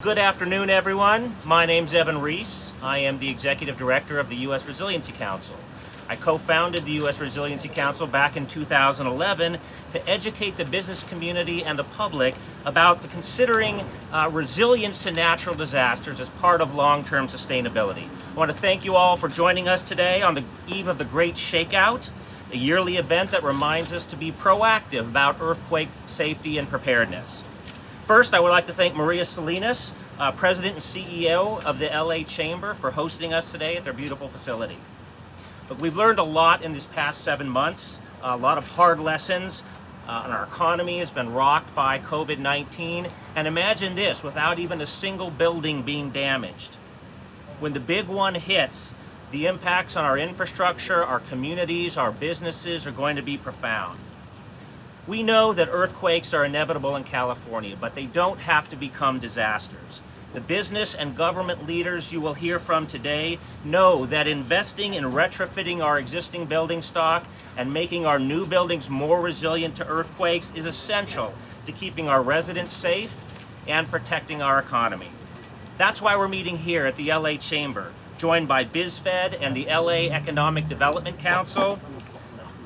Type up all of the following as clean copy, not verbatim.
Good afternoon, everyone. My name's Evan Reese. I am the Executive Director of the U.S. Resiliency Council. I co-founded the U.S. Resiliency Council back in 2011 to educate the business community and the public about the considering resilience to natural disasters as part of long-term sustainability. I want to thank you all for joining us today on the eve of the Great Shakeout, a yearly event that reminds us to be proactive about earthquake safety and preparedness. First, I would like to thank Maria Salinas, President and CEO of the LA Chamber, for hosting us today at their beautiful facility. Look, we've learned a lot in these past 7 months, a lot of hard lessons, and our economy has been rocked by COVID-19. And imagine this, without even a single building being damaged. When the big one hits, the impacts on our infrastructure, our communities, our businesses are going to be profound. We know that earthquakes are inevitable in California, but they don't have to become disasters. The business and government leaders you will hear from today know that investing in retrofitting our existing building stock and making our new buildings more resilient to earthquakes is essential to keeping our residents safe and protecting our economy. That's why we're meeting here at the LA Chamber, joined by Bizfed and the LA Economic Development Council,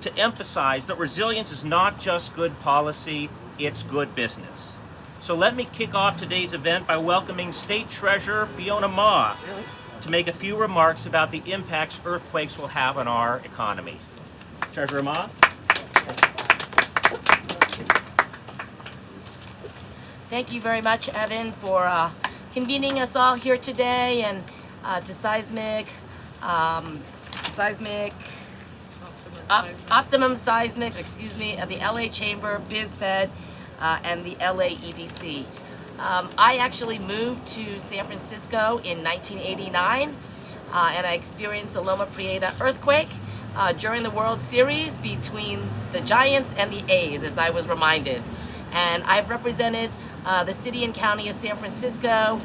to emphasize that resilience is not just good policy, it's good business. So let me kick off today's event by welcoming State Treasurer Fiona Ma to make a few remarks about the impacts earthquakes will have on our economy. Treasurer Ma? Thank you very much, Evan, for convening us all here today, and to Optimum Seismic, of the LA Chamber, Bizfed, and the LAEDC. I actually moved to San Francisco in 1989, and I experienced the Loma Prieta earthquake during the World Series between the Giants and the A's, as I was reminded. And I've represented the city and county of San Francisco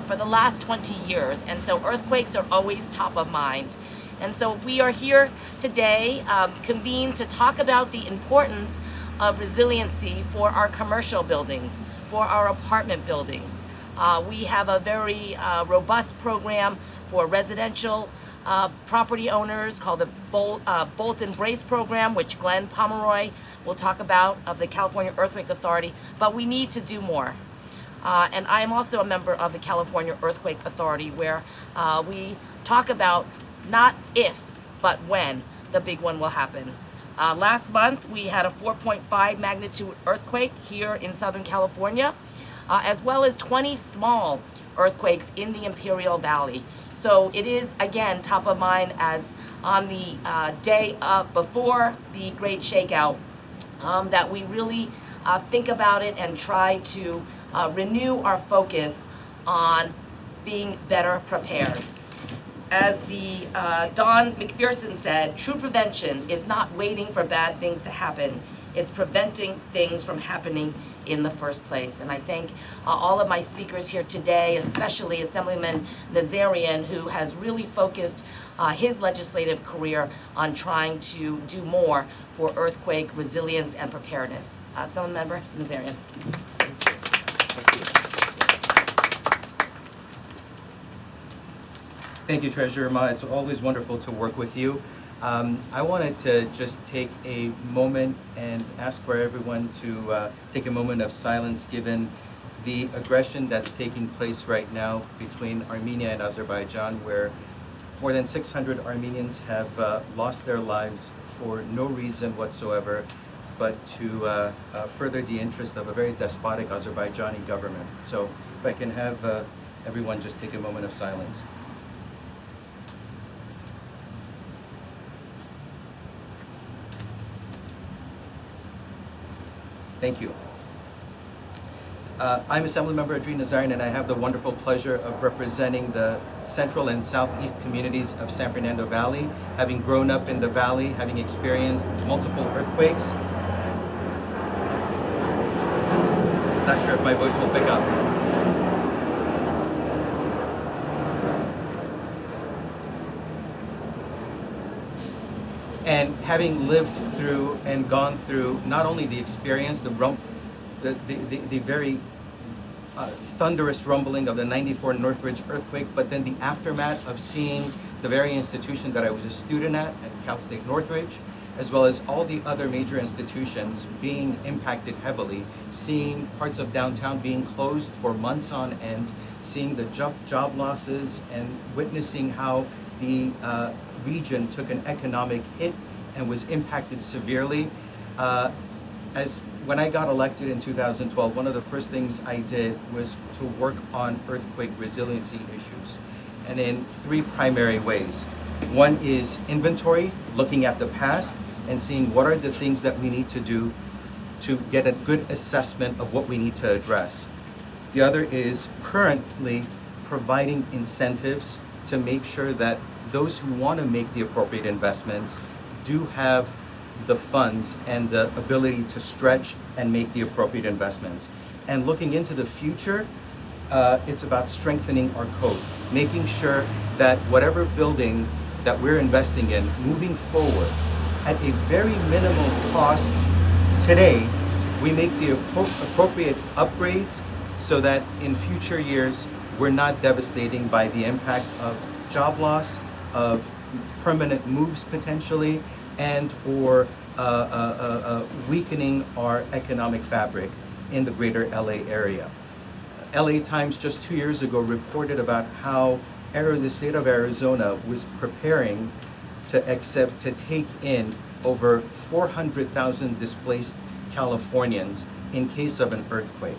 for the last 20 years, and so earthquakes are always top of mind. And so we are here today, convened to talk about the importance of resiliency for our commercial buildings, for our apartment buildings. We have a very robust program for residential property owners called the Bolt and Brace program, which Glenn Pomeroy will talk about, of the California Earthquake Authority, but we need to do more. And I am also a member of the California Earthquake Authority, where we talk about not if, but when the big one will happen. Last month, we had a 4.5 magnitude earthquake here in Southern California, as well as 20 small earthquakes in the Imperial Valley. So it is, again, top of mind as on the day before the Great Shakeout, that we really think about it and try to renew our focus on being better prepared. As the Don McPherson said, true prevention is not waiting for bad things to happen. It's preventing things from happening in the first place. And I thank all of my speakers here today, especially Assemblyman Nazarian, who has really focused his legislative career on trying to do more for earthquake resilience and preparedness. Assemblymember Nazarian. Thank you, Treasurer Ma. It's always wonderful to work with you. I wanted to just take a moment and ask for everyone to take a moment of silence, given the aggression that's taking place right now between Armenia and Azerbaijan, where more than 600 Armenians have lost their lives for no reason whatsoever, but to further the interest of a very despotic Azerbaijani government. So if I can have everyone just take a moment of silence. Thank you. I'm Assemblymember Adrien Nazarian, and I have the wonderful pleasure of representing the central and southeast communities of San Fernando Valley, having grown up in the valley, having experienced multiple earthquakes. Not sure if my voice will pick up. And having lived through and gone through not only the experience, the very thunderous rumbling of the '94 Northridge earthquake, but then the aftermath of seeing the very institution that I was a student at Cal State Northridge, as well as all the other major institutions being impacted heavily, seeing parts of downtown being closed for months on end, seeing the job losses, and witnessing how the region took an economic hit and was impacted severely. When I got elected in 2012, one of the first things I did was to work on earthquake resiliency issues, and in three primary ways. One is inventory, looking at the past and seeing what are the things that we need to do to get a good assessment of what we need to address. The other is currently providing incentives to make sure that those who want to make the appropriate investments do have the funds and the ability to stretch and make the appropriate investments. And looking into the future, it's about strengthening our code, making sure that whatever building that we're investing in, moving forward, at a very minimal cost today, we make the appropriate upgrades so that in future years, we're not devastating by the impacts of job loss, of permanent moves potentially, and or weakening our economic fabric in the greater LA area. LA Times just 2 years ago reported about how the state of Arizona was preparing to take in over 400,000 displaced Californians in case of an earthquake.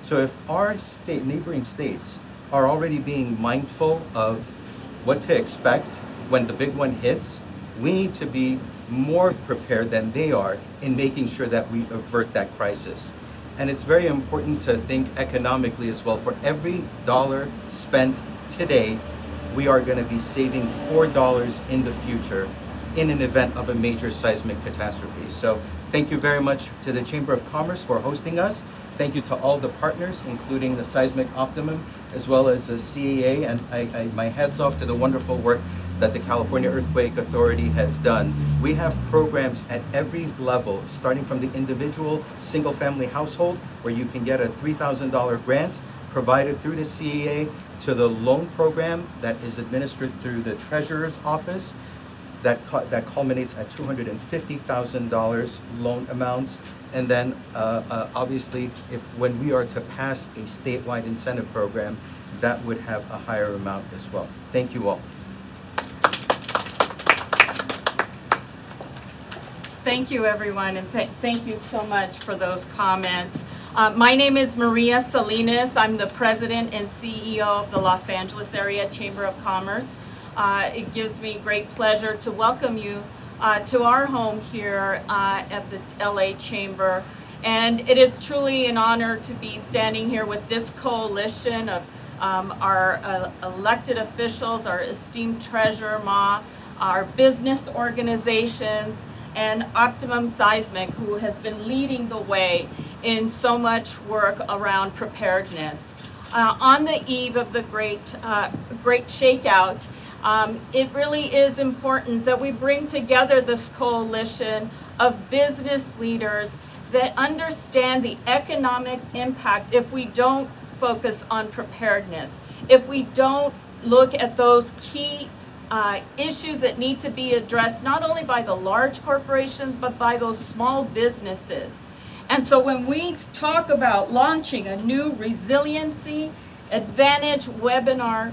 So if our neighboring states are already being mindful of what to expect when the big one hits, we need to be more prepared than they are in making sure that we avert that crisis. And it's very important to think economically as well. For every dollar spent today, we are going to be saving $4 in the future in an event of a major seismic catastrophe. So thank you very much to the Chamber of Commerce for hosting us. Thank you to all the partners, including the Seismic Optimum, as well as the CAA, and my hats off to the wonderful work that the California Earthquake Authority has done. We have programs at every level, starting from the individual single-family household, where you can get a $3,000 grant provided through the CAA, to the loan program that is administered through the Treasurer's Office, that culminates at $250,000 loan amounts. And then obviously, when we are to pass a statewide incentive program, that would have a higher amount as well. Thank you all. Thank you, everyone, and thank you so much for those comments. My name is Maria Salinas. I'm the president and CEO of the Los Angeles Area Chamber of Commerce. It gives me great pleasure to welcome you to our home here at the LA Chamber. And it is truly an honor to be standing here with this coalition of our elected officials, our esteemed treasurer, Ma, our business organizations, and Optimum Seismic, who has been leading the way in so much work around preparedness. On the eve of the great shakeout, it really is important that we bring together this coalition of business leaders that understand the economic impact if we don't focus on preparedness, if we don't look at those key issues that need to be addressed not only by the large corporations but by those small businesses. And so when we talk about launching a new Resiliency Advantage webinar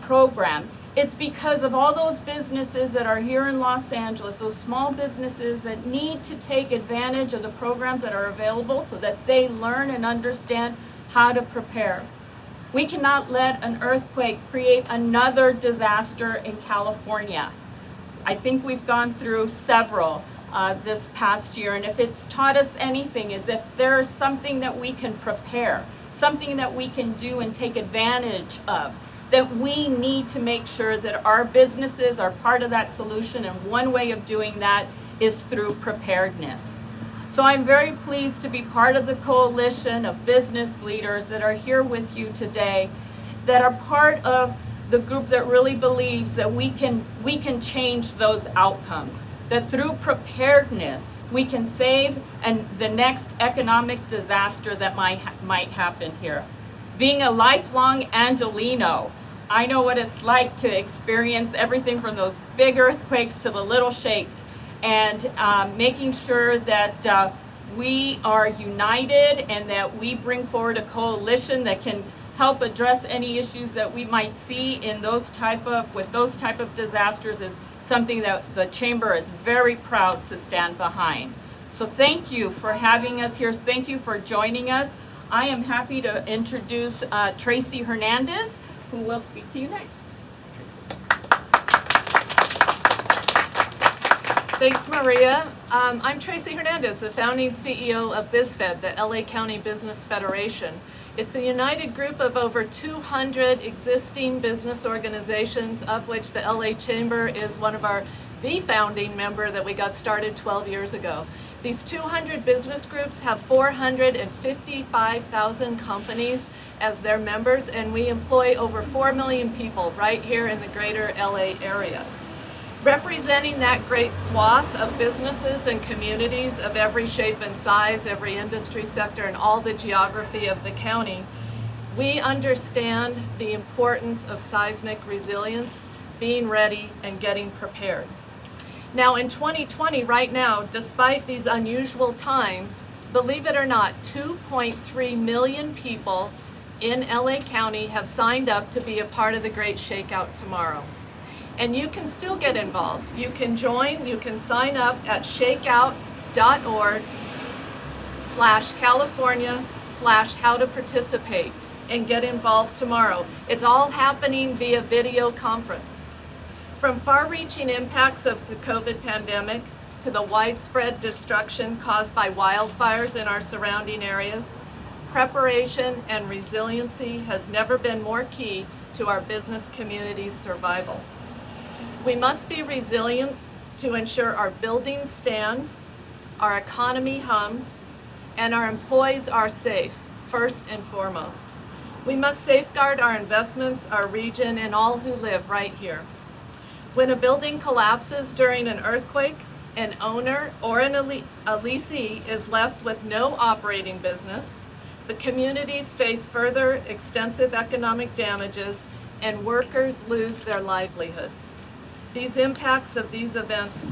program, it's because of all those businesses that are here in Los Angeles, those small businesses that need to take advantage of the programs that are available so that they learn and understand how to prepare. We cannot let an earthquake create another disaster in California. I think we've gone through several this past year, and if it's taught us anything, is if there is something that we can prepare, something that we can do and take advantage of, that we need to make sure that our businesses are part of that solution, and one way of doing that is through preparedness. So I'm very pleased to be part of the coalition of business leaders that are here with you today, that are part of the group that really believes that we can change those outcomes, that through preparedness, we can save and the next economic disaster that might happen here. Being a lifelong Angelino, I know what it's like to experience everything from those big earthquakes to the little shakes, and making sure that we are united and that we bring forward a coalition that can help address any issues that we might see in those type of disasters is something that the Chamber is very proud to stand behind. So thank you for having us here. Thank you for joining us. I am happy to introduce Tracy Hernandez, who will speak to you next. Thanks, Maria. I'm Tracy Hernandez, the founding CEO of Bizfed, the LA County Business Federation. It's a united group of over 200 existing business organizations, of which the LA Chamber is the founding member that we got started 12 years ago. These 200 business groups have 455,000 companies as their members, and we employ over 4 million people right here in the greater LA area. Representing that great swath of businesses and communities of every shape and size, every industry sector, and all the geography of the county, we understand the importance of seismic resilience, being ready and getting prepared. Now in 2020, right now, despite these unusual times, believe it or not, 2.3 million people in LA County have signed up to be a part of the Great Shakeout tomorrow. And you can still get involved. You can join, you can sign up at shakeout.org/California/how-to-participate and get involved tomorrow. It's all happening via video conference. From far-reaching impacts of the COVID pandemic to the widespread destruction caused by wildfires in our surrounding areas, preparation and resiliency has never been more key to our business community's survival. We must be resilient to ensure our buildings stand, our economy hums, and our employees are safe, first and foremost. We must safeguard our investments, our region, and all who live right here. When a building collapses during an earthquake, an owner or a leasee is left with no operating business, the communities face further extensive economic damages, and workers lose their livelihoods. These impacts of these events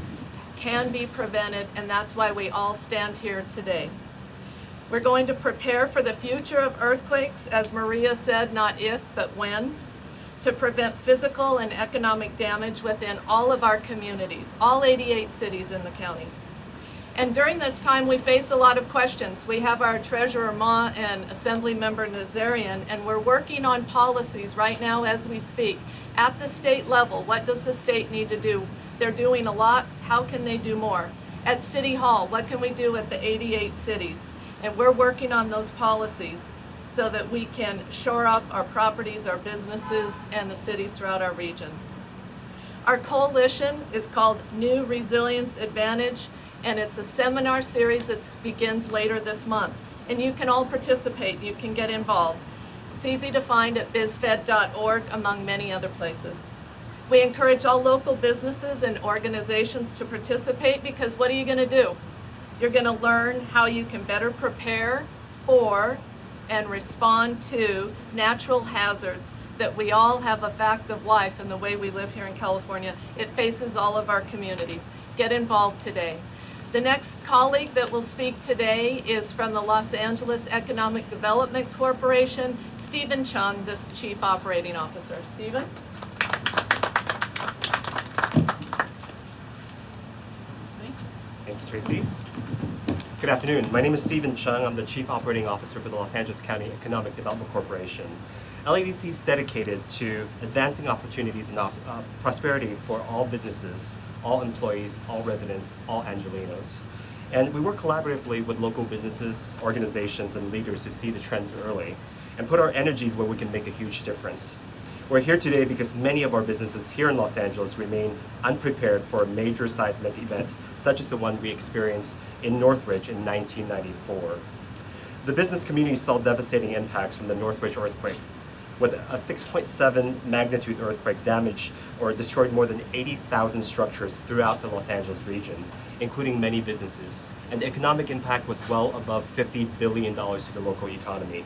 can be prevented, and that's why we all stand here today. We're going to prepare for the future of earthquakes, as Maria said, not if, but when, to prevent physical and economic damage within all of our communities, all 88 cities in the county. And during this time, we face a lot of questions. We have our Treasurer Ma and Assembly Member Nazarian, and we're working on policies right now as we speak. At the state level, what does the state need to do? They're doing a lot. How can they do more? At City Hall, what can we do at the 88 cities? And we're working on those policies so that we can shore up our properties, our businesses, and the cities throughout our region. Our coalition is called New Resilience Advantage, and it's a seminar series that begins later this month. And you can all participate, you can get involved. It's easy to find at bizfed.org, among many other places. We encourage all local businesses and organizations to participate, because what are you going to do? You're going to learn how you can better prepare for and respond to natural hazards that we all have a fact of life in the way we live here in California. It faces all of our communities. Get involved today. The next colleague that will speak today is from the Los Angeles Economic Development Corporation, Stephen Chung, this Chief Operating Officer. Stephen? Thank you, Tracy. Good afternoon. My name is Stephen Chung. I'm the Chief Operating Officer for the Los Angeles County Economic Development Corporation. LAEDC is dedicated to advancing opportunities and prosperity for all businesses, all employees, all residents, all Angelinos. And we work collaboratively with local businesses, organizations, and leaders to see the trends early and put our energies where we can make a huge difference. We're here today because many of our businesses here in Los Angeles remain unprepared for a major seismic event, such as the one we experienced in Northridge in 1994. The business community saw devastating impacts from the Northridge earthquake, with a 6.7 magnitude earthquake damaged or destroyed more than 80,000 structures throughout the Los Angeles region. including many businesses, and the economic impact was well above $50 billion to the local economy.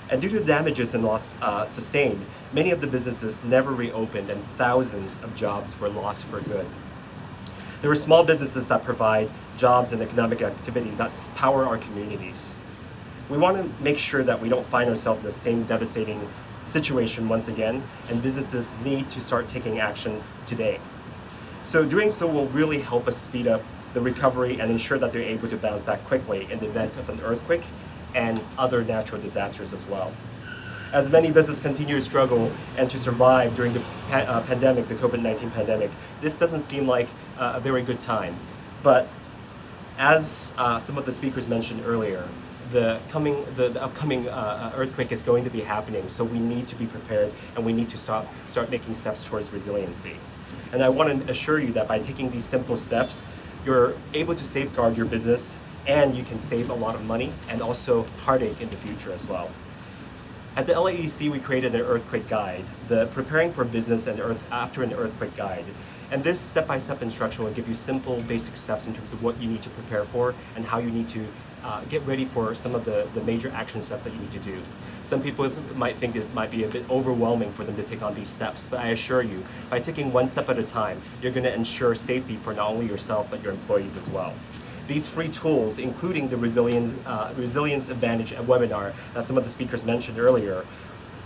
And due to the damages and loss sustained, many of the businesses never reopened and thousands of jobs were lost for good. There were small businesses that provide jobs and economic activities that power our communities. We want to make sure that we don't find ourselves in the same devastating situation once again, and businesses need to start taking actions today. So doing so will really help us speed up the recovery and ensure that they're able to bounce back quickly in the event of an earthquake and other natural disasters as well. As many businesses continue to struggle and to survive during the pandemic, the COVID-19 pandemic, this doesn't seem like a very good time. But as some of the speakers mentioned earlier, the upcoming earthquake is going to be happening, so we need to be prepared and we need to start making steps towards resiliency. And I want to assure you that by taking these simple steps, you're able to safeguard your business and you can save a lot of money and also heartache in the future as well. At the LAEDC, we created an earthquake guide, the Preparing for Business and After an Earthquake Guide. And this step-by-step instruction will give you simple, basic steps in terms of what you need to prepare for and how you need to get ready for some of the major action steps that you need to do. Some people might think it might be a bit overwhelming for them to take on these steps, but I assure you, by taking one step at a time, you're going to ensure safety for not only yourself, but your employees as well. These free tools, including the Resilience Advantage webinar that some of the speakers mentioned earlier,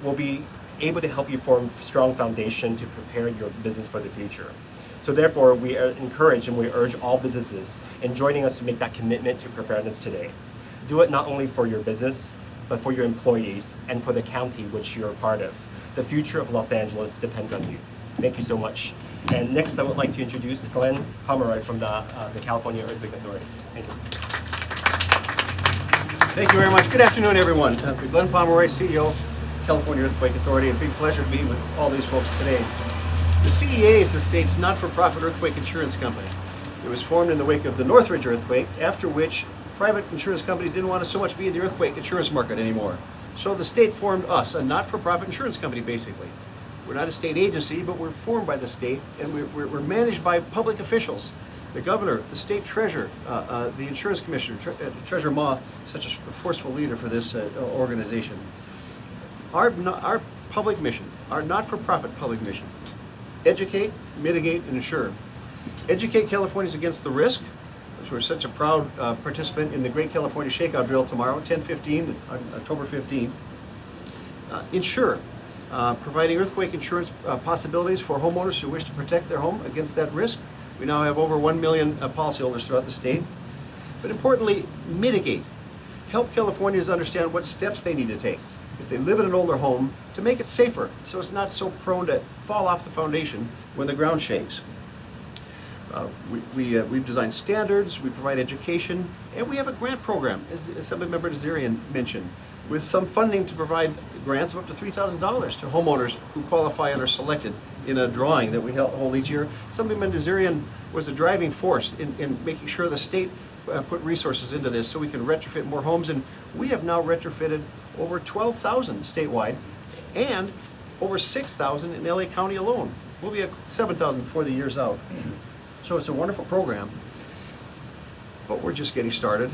will be able to help you form a strong foundation to prepare your business for the future. So therefore, we encourage and we urge all businesses in joining us to make that commitment to preparedness today. Do it not only for your business, but for your employees and for the county which you're a part of. The future of Los Angeles depends on you. Thank you so much. And next, I would like to introduce Glenn Pomeroy from the California Earthquake Authority. Thank you. Thank you very much. Good afternoon, everyone. Glenn Pomeroy, CEO, California Earthquake Authority. A big pleasure to be with all these folks today. The CEA is the state's not-for-profit earthquake insurance company. It was formed in the wake of the Northridge earthquake, after which private insurance companies didn't want to so much be in the earthquake insurance market anymore. So the state formed us, a not-for-profit insurance company, basically. We're not a state agency, but we're formed by the state, and we're managed by public officials. The governor, the state treasurer, the insurance commissioner, Treasurer Ma, such a forceful leader for this organization. Our public mission, our not-for-profit public mission, educate, mitigate, and insure. Educate Californians against the risk, as we're such a proud participant in the Great California Shakeout Drill tomorrow, 10/15, October 15th. Insure, providing earthquake insurance possibilities for homeowners who wish to protect their home against that risk. We now have over 1 million policyholders throughout the state. But importantly, mitigate. Help Californians understand what steps they need to take if they live in an older home to make it safer so it's not so prone to fall off the foundation when the ground shakes. We've designed standards, we provide education, and we have a grant program, as Assemblymember Nazarian mentioned, with some funding to provide grants of up to $3,000 to homeowners who qualify and are selected in a drawing that we hold each year. Assemblymember Nazarian was a driving force in making sure the state put resources into this so we can retrofit more homes, and we have now retrofitted over 12,000 statewide and over 6,000 in LA County alone. We'll be at 7,000 before the year's out. So it's a wonderful program, but we're just getting started.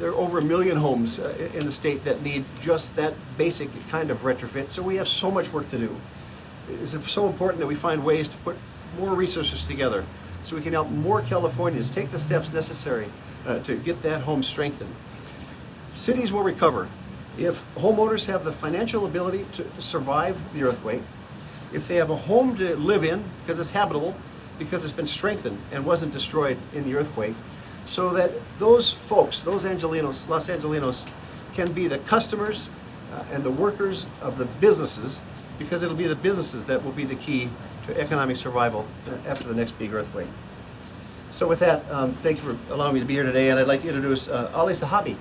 There are over 1 million homes in the state that need just that basic kind of retrofit, so we have so much work to do. It's so important that we find ways to put more resources together so we can help more Californians take the steps necessary to get that home strengthened. Cities will recover if homeowners have the financial ability to survive the earthquake, if they have a home to live in because it's habitable, because it's been strengthened and wasn't destroyed in the earthquake, so that those folks, those Angelinos, Los Angelinos, can be the customers and the workers of the businesses, because it'll be the businesses that will be the key to economic survival after the next big earthquake. So with that, thank you for allowing me to be here today, and I'd like to introduce Ali Sahabi,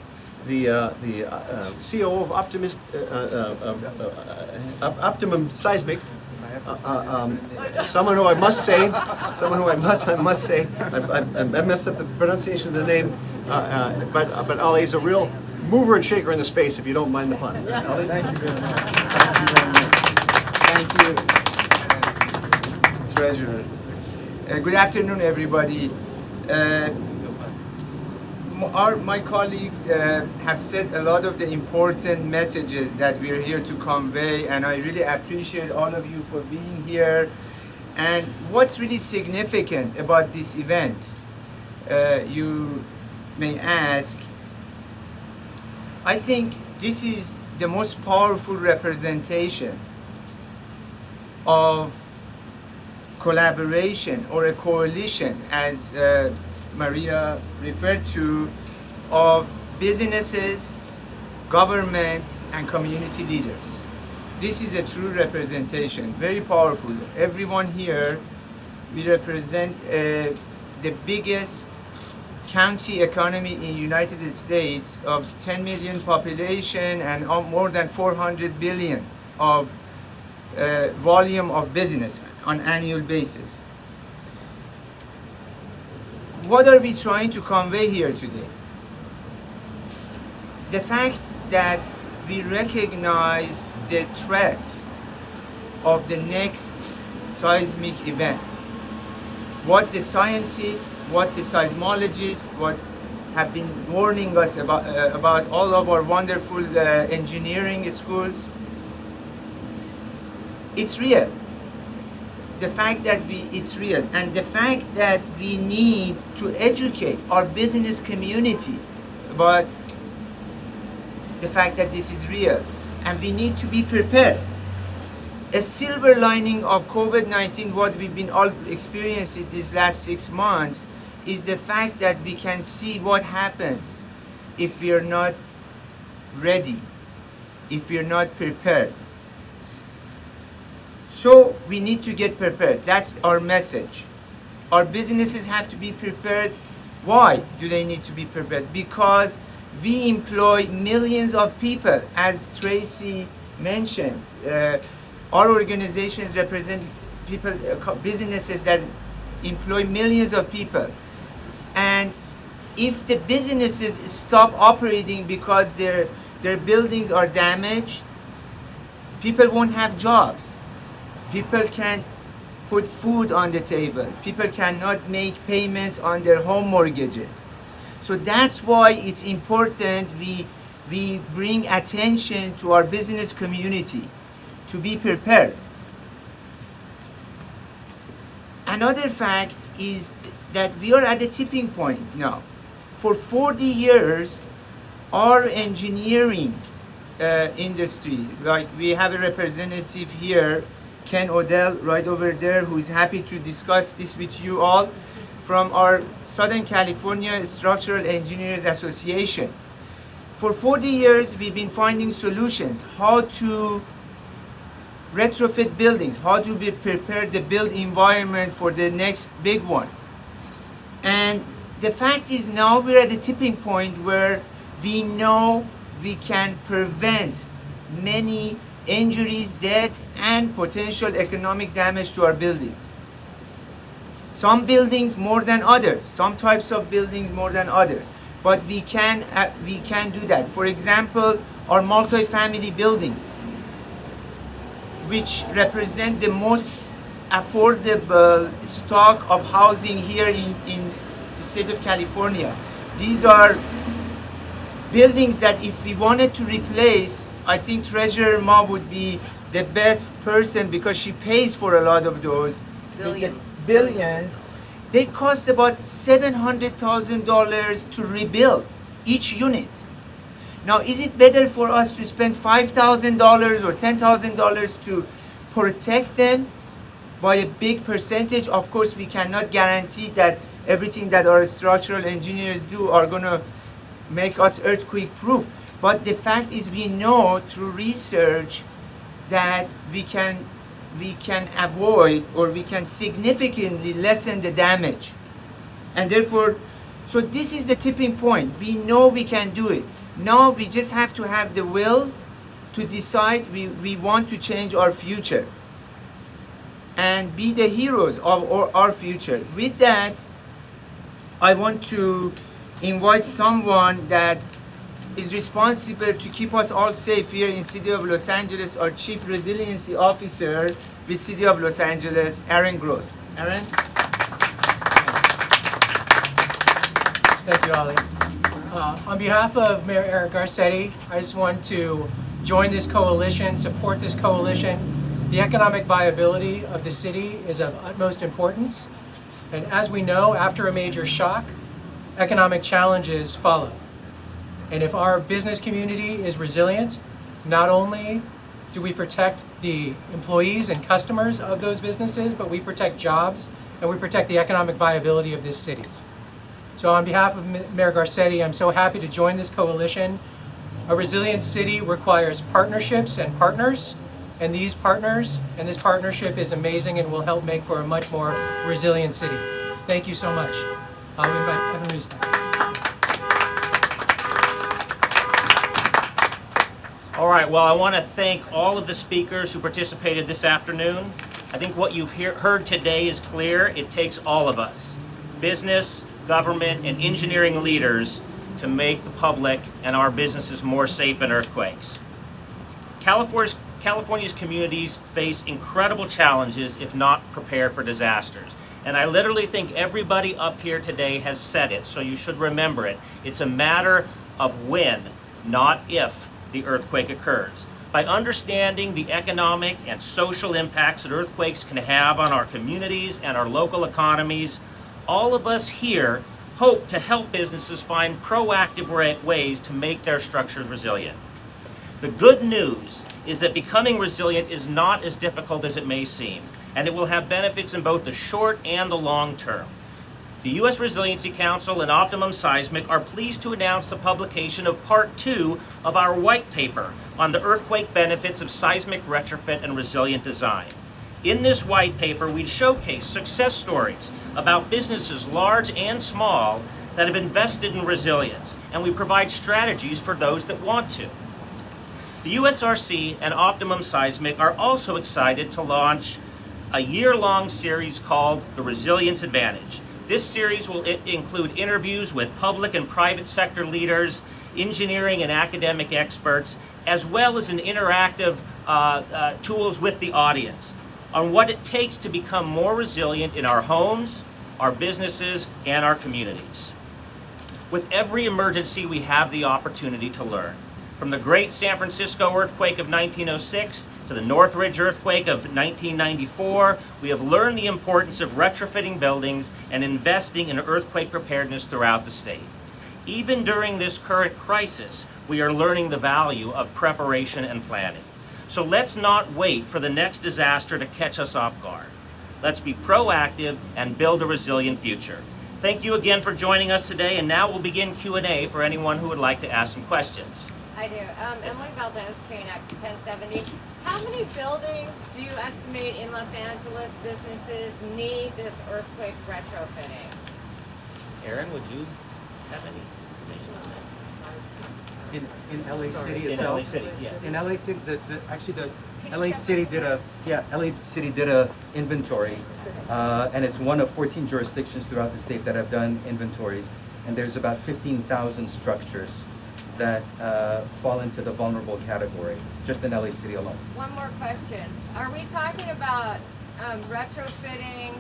the CEO of Optimum Seismic. Someone who I must say, I messed up the pronunciation of the name, but Ali is a real mover and shaker in the space, if you don't mind the pun. Ali? Thank you very much. Thank you. Treasurer. Good afternoon, everybody. my colleagues have said a lot of the important messages that we're here to convey, and I really appreciate all of you for being here. And what's really significant about this event, you may ask, I think this is the most powerful representation of collaboration or a coalition, as Maria referred to, of businesses, government, and community leaders. This is a true representation, very powerful. Everyone here, we represent the biggest county economy in the United States of 10 million population and more than 400 billion of volume of business on annual basis. What are we trying to convey here today? The fact that we recognize the threat of the next seismic event. What the scientists, what the seismologists, what have been warning us about all of our wonderful engineering schools, it's real. The fact that it's real, and the fact that we need to educate our business community about the fact that this is real, and we need to be prepared. A silver lining of COVID-19, what we've been all experiencing these last 6 months, is the fact that we can see what happens if we are not ready, if we are not prepared. So we need to get prepared. That's our message. Our businesses have to be prepared. Why do they need to be prepared? Because we employ millions of people, as Tracy mentioned. Our organizations represent people, businesses that employ millions of people. And if the businesses stop operating because their buildings are damaged, people won't have jobs. People can't put food on the table. People cannot make payments on their home mortgages. So that's why it's important we bring attention to our business community to be prepared. Another fact is that we are at a tipping point now. For 40 years, our engineering industry, like we have a representative here, Ken Odell, right over there, who is happy to discuss this with you all, from our Southern California Structural Engineers Association. For 40 years, we've been finding solutions, how to retrofit buildings, how to be prepared the build environment for the next big one. And the fact is now we're at the tipping point where we know we can prevent many injuries, death, and potential economic damage to our buildings. Some buildings more than others, some types of buildings more than others, but we can do that. For example, our multi-family buildings, which represent the most affordable stock of housing here in the state of California. These are buildings that if we wanted to replace, I think Treasurer Ma would be the best person because she pays for a lot of those. Billions. They cost about $700,000 to rebuild each unit. Now, is it better for us to spend $5,000 or $10,000 to protect them by a big percentage? Of course, we cannot guarantee that everything that our structural engineers do are going to make us earthquake proof. But the fact is, we know through research that we can avoid, or we can significantly lessen the damage. And therefore, so this is the tipping point. We know we can do it. Now we just have to have the will to decide we want to change our future and be the heroes of our future. With that, I want to invite someone that is responsible to keep us all safe here in City of Los Angeles, our Chief Resiliency Officer with City of Los Angeles, Aaron Gross. Aaron? Thank you, Ali. On behalf of Mayor Eric Garcetti, I just want to join this coalition, support this coalition. The economic viability of the city is of utmost importance. And as we know, after a major shock, economic challenges follow. And if our business community is resilient, not only do we protect the employees and customers of those businesses, but we protect jobs and we protect the economic viability of this city. So on behalf of Mayor Garcetti, I'm so happy to join this coalition. A resilient city requires partnerships and partners, and these partners and this partnership is amazing and will help make for a much more resilient city. Thank you so much. I'll invite Evan Reese back. All right, well, I want to thank all of the speakers who participated this afternoon. I think what you've heard today is clear. It takes all of us, business, government, and engineering leaders, to make the public and our businesses more safe in earthquakes. California's communities face incredible challenges if not prepared for disasters. And I literally think everybody up here today has said it, so you should remember it. It's a matter of when, not if, the earthquake occurs. By understanding the economic and social impacts that earthquakes can have on our communities and our local economies, all of us here hope to help businesses find proactive ways to make their structures resilient. The good news is that becoming resilient is not as difficult as it may seem, and it will have benefits in both the short and the long term. The U.S. Resiliency Council and Optimum Seismic are pleased to announce the publication of Part 2 of our white paper on the earthquake benefits of seismic retrofit and resilient design. In this white paper, we showcase success stories about businesses large and small that have invested in resilience, and we provide strategies for those that want to. The USRC and Optimum Seismic are also excited to launch a year-long series called The Resilience Advantage. This series will include interviews with public and private sector leaders, engineering and academic experts, as well as an interactive tools with the audience on what it takes to become more resilient in our homes, our businesses, and our communities. With every emergency, we have the opportunity to learn. From the great San Francisco earthquake of 1906 to the Northridge earthquake of 1994, we have learned the importance of retrofitting buildings and investing in earthquake preparedness throughout the state. Even during this current crisis, we are learning the value of preparation and planning. So let's not wait for the next disaster to catch us off guard. Let's be proactive and build a resilient future. Thank you again for joining us today, and now we'll begin Q&A for anyone who would like to ask some questions. I do. Emily Valdez, KNX 1070. How many buildings do you estimate in Los Angeles businesses need this earthquake retrofitting? Aaron, would you have any information on that? In LA City In itself? LA City, yeah. In LA City, the LA City did a inventory, and it's one of 14 jurisdictions throughout the state that have done inventories, and there's about 15,000 structures that fall into the vulnerable category, just in LA City alone. One more question. Are we talking about retrofitting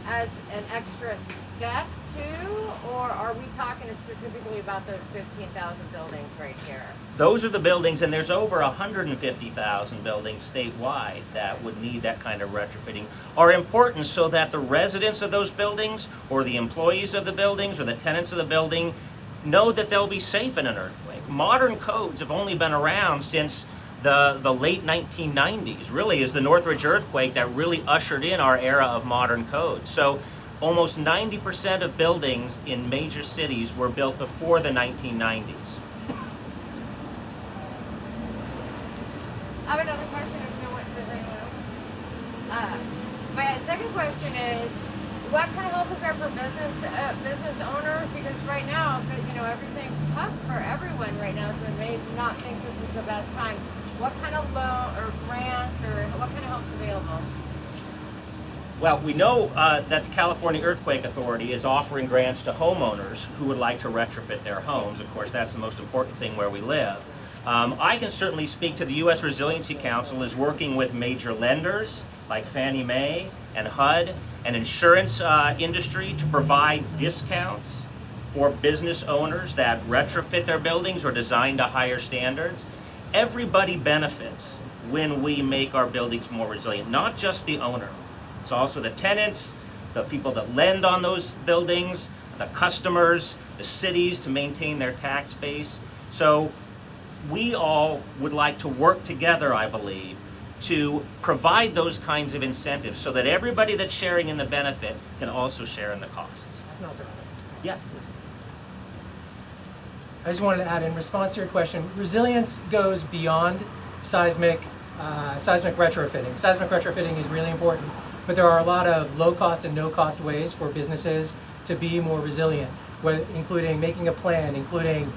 as an extra step too, or are we talking specifically about those 15,000 buildings right here? Those are the buildings, and there's over 150,000 buildings statewide that would need that kind of retrofitting, are important so that the residents of those buildings or the employees of the buildings or the tenants of the building know that they'll be safe in an earthquake. Modern codes have only been around since the late 1990s, really is the Northridge earthquake that really ushered in our era of modern codes. So almost 90% of buildings in major cities were built before the 1990s. I have another question if no one does anyone else. My second question is, what kind of help is there for business owners? Because right now, everything's tough for everyone right now, so they may not think this is the best time. What kind of loan or grants or what kind of help's available? Well, we know that the California Earthquake Authority is offering grants to homeowners who would like to retrofit their homes. Of course, that's the most important thing where we live. I can certainly speak to the U.S. Resiliency Council is working with major lenders like Fannie Mae and HUD and insurance industry to provide discounts for business owners that retrofit their buildings or design to higher standards. Everybody benefits when we make our buildings more resilient, not just the owner. It's also the tenants, the people that lend on those buildings, the customers, the cities to maintain their tax base. So we all would like to work together, I believe, to provide those kinds of incentives so that everybody that's sharing in the benefit can also share in the costs. Yeah. I just wanted to add, in response to your question, resilience goes beyond seismic retrofitting. Seismic retrofitting is really important, but there are a lot of low-cost and no-cost ways for businesses to be more resilient, including making a plan, including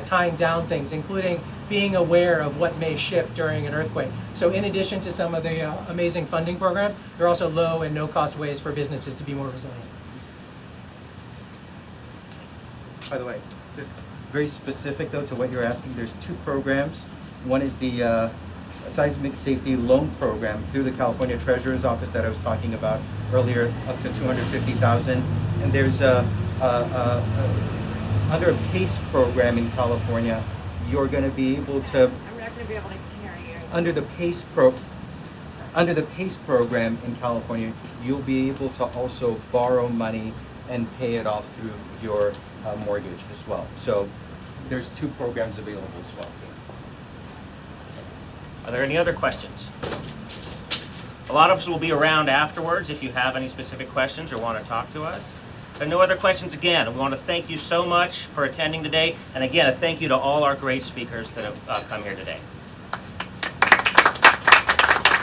tying down things, including being aware of what may shift during an earthquake. So in addition to some of the amazing funding programs, there are also low and no-cost ways for businesses to be more resilient. By the way, very specific though to what you're asking, there's two programs. One is the Seismic Safety Loan Program through the California Treasurer's Office that I was talking about earlier, up to $250,000. And there's under a PACE program in California, you're going to be able to, I'm not going to be able to hear you. under the PACE program in California, you'll be able to also borrow money and pay it off through your mortgage as well. So there's two programs available as well. Are there any other questions? A lot of us will be around afterwards if you have any specific questions or want to talk to us. If there are no other questions, again, we want to thank you so much for attending today. And again, a thank you to all our great speakers that have come here today.